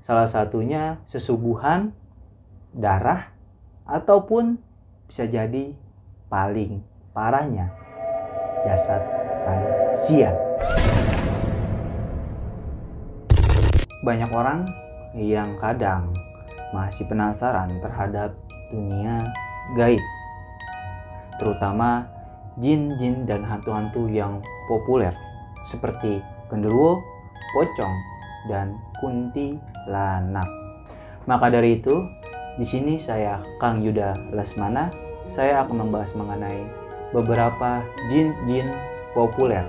Salah satunya sesubuhan, darah, ataupun bisa jadi paling parahnya jasad manusia. Banyak orang yang kadang masih penasaran terhadap dunia gaib, terutama jin-jin dan hantu-hantu yang populer seperti genderuwo, pocong, dan kuntilanak. Maka dari itu, di sini saya Kang Yuda Lesmana, saya akan membahas mengenai beberapa jin-jin populer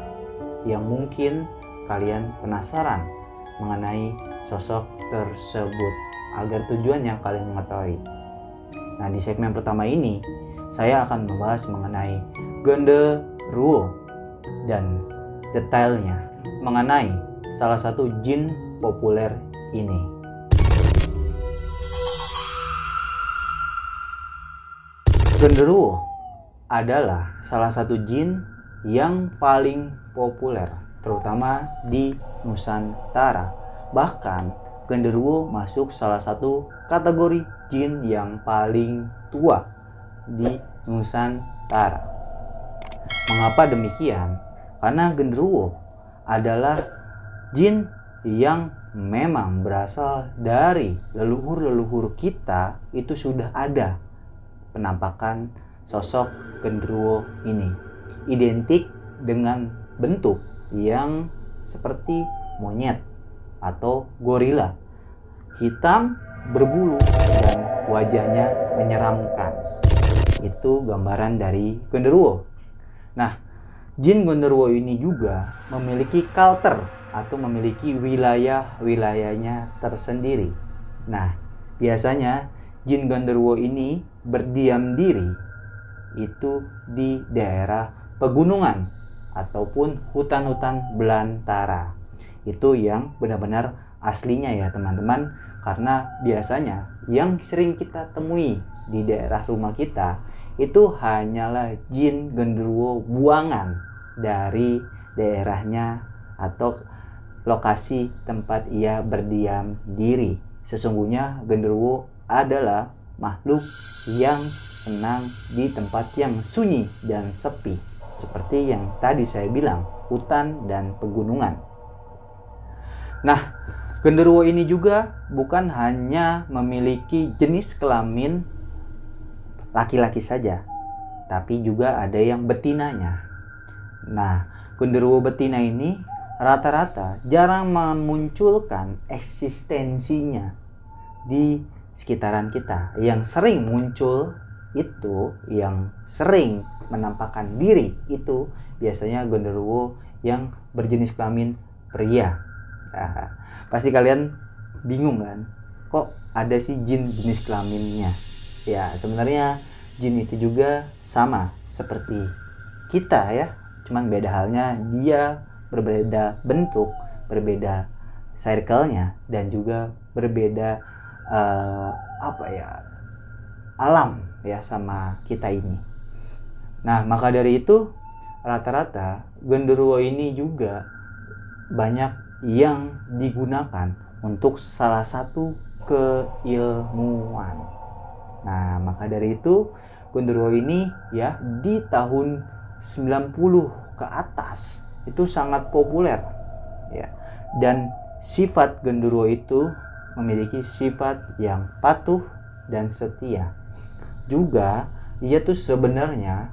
yang mungkin kalian penasaran mengenai sosok tersebut agar tujuannya kalian mengetahui. Nah, di segmen pertama ini saya akan membahas mengenai genderuwo dan detailnya mengenai salah satu jin populer ini. Genderuwo adalah salah satu jin yang paling populer, terutama di Nusantara. Bahkan genderuwo masuk salah satu kategori jin yang paling tua di Nusantara. Mengapa demikian? Karena genderuwo adalah jin yang memang berasal dari leluhur-leluhur kita. Itu sudah ada penampakan sosok genderuwo ini, identik dengan bentuk yang seperti monyet atau gorila, hitam, berbulu, dan wajahnya menyeramkan. Itu gambaran dari genderuwo. Nah, jin genderuwo ini juga memiliki culture atau memiliki wilayah-wilayahnya tersendiri. Nah, biasanya jin genderuwo ini berdiam diri itu di daerah pegunungan ataupun hutan-hutan belantara. Itu yang benar-benar aslinya ya teman-teman, karena biasanya yang sering kita temui di daerah rumah kita itu hanyalah jin genderuwo buangan dari daerahnya atau lokasi tempat ia berdiam diri. Sesungguhnya genderuwo adalah makhluk yang senang di tempat yang sunyi dan sepi, seperti yang tadi saya bilang, hutan dan pegunungan. Nah, genderuwo ini juga bukan hanya memiliki jenis kelamin laki-laki saja, tapi juga ada yang betinanya. Nah, genderuwo betina ini rata-rata jarang memunculkan eksistensinya di sekitaran kita. Yang sering muncul itu, yang sering menampakkan diri itu biasanya genderuwo yang berjenis kelamin pria. Nah, pasti kalian bingung kan, kok ada sih jin jenis kelaminnya? Ya, sebenarnya jin itu juga sama seperti kita ya, cuman beda halnya dia berbeda bentuk, berbeda circle-nya, dan juga berbeda alam ya sama kita ini. Nah, maka dari itu rata-rata genderuwo ini juga banyak yang digunakan untuk salah satu keilmuan. Nah, maka dari itu genderuwo ini ya di tahun 90 ke atas itu sangat populer ya. Dan sifat genderuwo itu memiliki sifat yang patuh dan setia. Juga ia tuh sebenarnya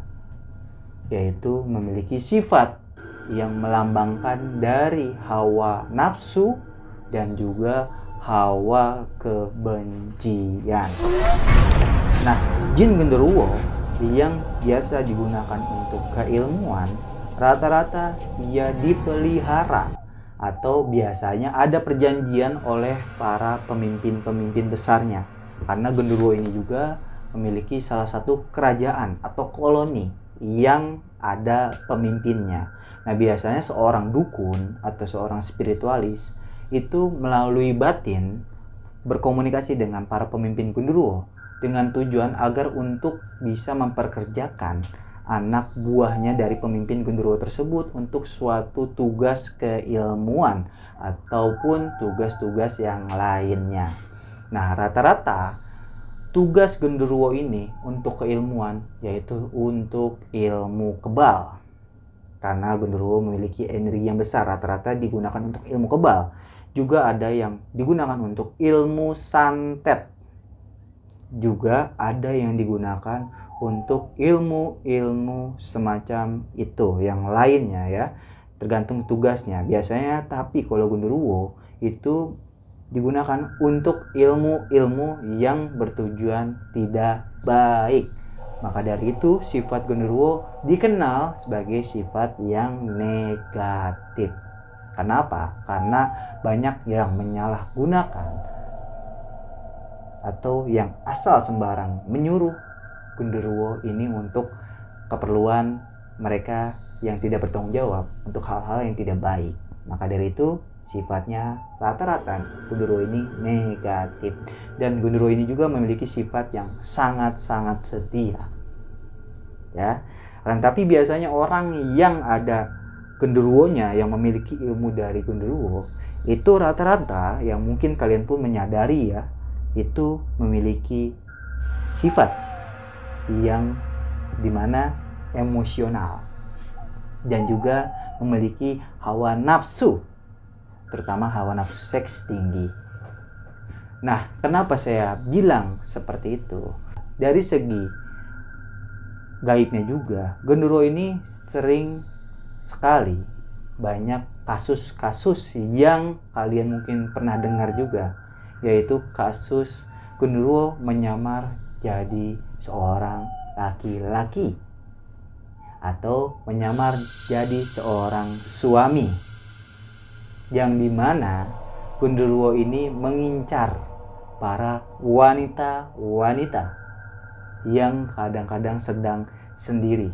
yaitu memiliki sifat yang melambangkan dari hawa nafsu dan juga hawa kebencian. Nah, jin genderuwo yang biasa digunakan untuk keilmuan, rata-rata ia dipelihara atau biasanya ada perjanjian oleh para pemimpin-pemimpin besarnya. Karena genderuwo ini juga memiliki salah satu kerajaan atau koloni yang ada pemimpinnya. Nah, biasanya seorang dukun atau seorang spiritualis itu melalui batin berkomunikasi dengan para pemimpin genderuwo dengan tujuan agar untuk bisa memperkerjakan anak buahnya dari pemimpin genderuwo tersebut untuk suatu tugas keilmuan ataupun tugas-tugas yang lainnya. Nah, rata-rata tugas genderuwo ini untuk keilmuan yaitu untuk ilmu kebal. Karena genderuwo memiliki energi yang besar, rata-rata digunakan untuk ilmu kebal. Juga ada yang digunakan untuk ilmu santet. Juga ada yang digunakan untuk ilmu-ilmu semacam itu, yang lainnya ya, tergantung tugasnya. Biasanya tapi kalau genderuwo itu digunakan untuk ilmu-ilmu yang bertujuan tidak baik. Maka dari itu sifat genderuwo dikenal sebagai sifat yang negatif. Kenapa? Karena banyak yang menyalahgunakan atau yang asal sembarang menyuruh genderuwo ini untuk keperluan mereka yang tidak bertanggung jawab, untuk hal-hal yang tidak baik. Maka dari itu sifatnya rata-rata genderuwo ini negatif. Dan genderuwo ini juga memiliki sifat yang sangat-sangat setia. Ya. Dan tapi biasanya orang yang ada genderuwonya, yang memiliki ilmu dari genderuwo, itu rata-rata yang mungkin kalian pun menyadari ya, itu memiliki sifat yang dimana emosional dan juga memiliki hawa nafsu, terutama hawa nafsu seks tinggi. Nah, kenapa saya bilang seperti itu? Dari segi gaibnya juga, genderuwo ini sering sekali banyak kasus-kasus yang kalian mungkin pernah dengar juga, yaitu kasus genderuwo menyamar jadi seorang laki-laki atau menyamar jadi seorang suami, yang dimana genderuwo ini mengincar para wanita-wanita yang kadang-kadang sedang sendiri.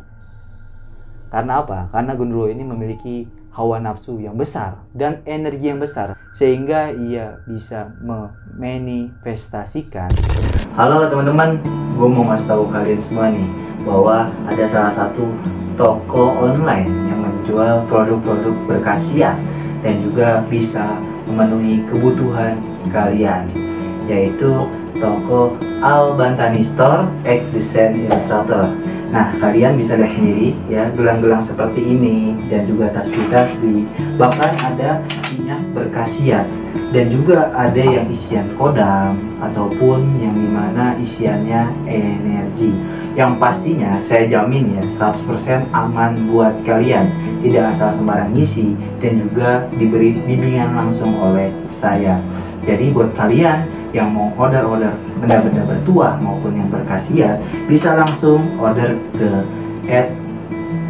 Karena apa? Karena genderuwo ini memiliki hawa nafsu yang besar dan energi yang besar, sehingga ia bisa memanifestasikan. Halo teman-teman, gue mau ngasih tahu kalian semua nih bahwa ada salah satu toko online yang menjual produk-produk berkhasiat dan juga bisa memenuhi kebutuhan kalian, yaitu toko Al-Bantani Store X Design Illustrator. Nah, kalian bisa lihat sendiri ya, gelang-gelang seperti ini dan juga tasbih-tasbih, bahkan ada minyak berkhasiat dan juga ada yang isian kodam ataupun yang dimana isiannya energi, yang pastinya saya jamin ya 100% aman buat kalian, tidak asal sembarang isi dan juga diberi bimbingan langsung oleh saya. Jadi buat kalian yang mau order benda-benda bertuah maupun yang berkhasiat, bisa langsung order ke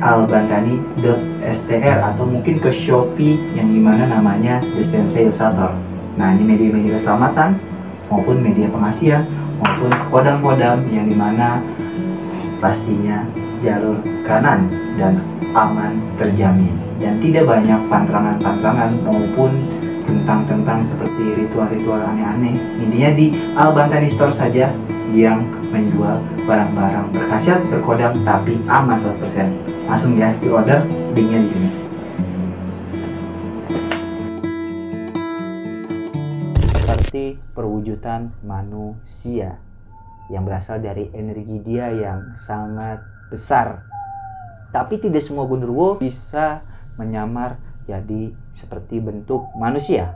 @albantani.str atau mungkin ke Shopee yang dimana namanya The Sensei Illustrator. Nah, ini media-media keselamatan maupun media pengasihan maupun kodam-kodam yang dimana pastinya jalur kanan dan aman terjamin, dan tidak banyak pantrangan-pantrangan maupun tentang seperti ritual-ritual aneh-aneh. Intinya di Al-Bantani Store saja yang menjual barang-barang berkhasiat, berkodam, tapi aman 100%. Langsung ya di order, linknya di sini. Seperti perwujudan manusia yang berasal dari energi dia yang sangat besar. Tapi tidak semua genderuwo bisa menyamar jadi seperti bentuk manusia.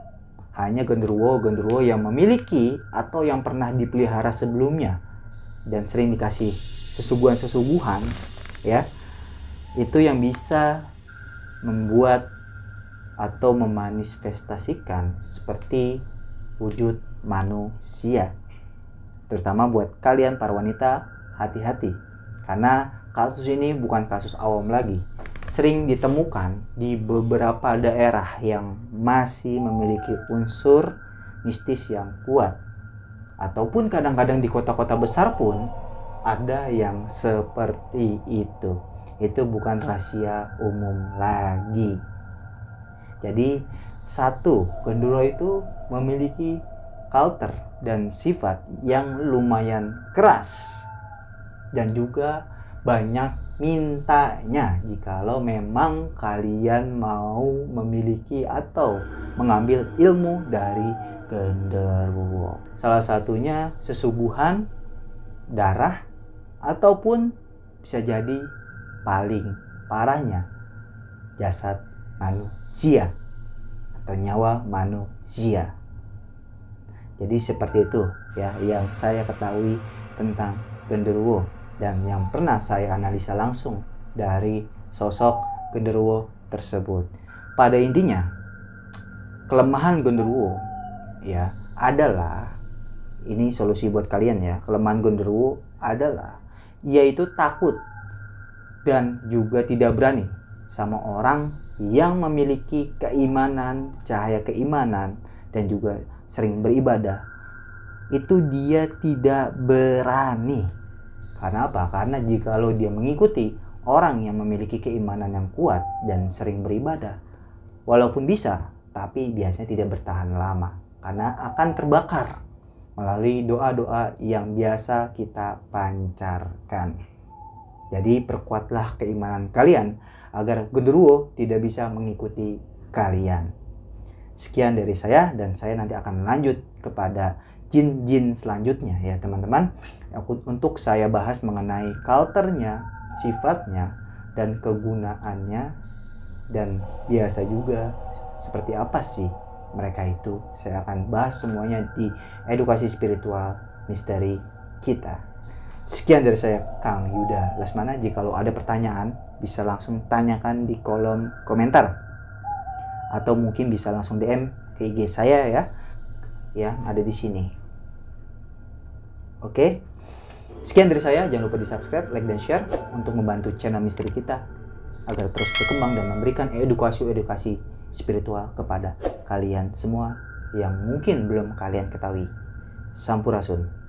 Hanya genderuwo yang memiliki atau yang pernah dipelihara sebelumnya dan sering dikasih sesuguhan ya, itu yang bisa membuat atau memanifestasikan seperti wujud manusia. Terutama buat kalian para wanita, hati-hati, karena kasus ini bukan kasus awam lagi. Sering ditemukan di beberapa daerah yang masih memiliki unsur mistis yang kuat, ataupun kadang-kadang di kota-kota besar pun ada yang seperti itu. Itu bukan rahasia umum lagi. Jadi satu, genderuwo itu memiliki karakter dan sifat yang lumayan keras dan juga banyak mintanya jikalau memang kalian mau memiliki atau mengambil ilmu dari genderuwo. Salah satunya sesubuhan, darah, ataupun bisa jadi paling parahnya jasad manusia atau nyawa manusia. Jadi seperti itu ya yang saya ketahui tentang genderuwo dan yang pernah saya analisa langsung dari sosok genderuwo tersebut. Pada intinya, kelemahan genderuwo ya adalah, ini solusi buat kalian ya, kelemahan genderuwo adalah yaitu takut dan juga tidak berani sama orang yang memiliki keimanan, cahaya keimanan, dan juga sering beribadah. Itu dia tidak berani. Karena apa? Karena jikalau dia mengikuti orang yang memiliki keimanan yang kuat dan sering beribadah, walaupun bisa, tapi biasanya tidak bertahan lama karena akan terbakar melalui doa-doa yang biasa kita pancarkan. Jadi perkuatlah keimanan kalian agar genderuwo tidak bisa mengikuti kalian. Sekian dari saya, dan saya nanti akan lanjut kepada jin-jin selanjutnya ya teman-teman. Untuk saya bahas mengenai karakternya, sifatnya, dan kegunaannya, dan biasa juga seperti apa sih mereka itu. Saya akan bahas semuanya di edukasi spiritual misteri kita. Sekian dari saya, Kang Yuda Lesmana. Jika ada pertanyaan, bisa langsung tanyakan di kolom komentar. Atau mungkin bisa langsung DM ke IG saya ya, yang ada di sini. Oke. Sekian dari saya, jangan lupa di subscribe, like, dan share untuk membantu channel misteri kita agar terus berkembang dan memberikan edukasi spiritual kepada kalian semua yang mungkin belum kalian ketahui. Sampurasun.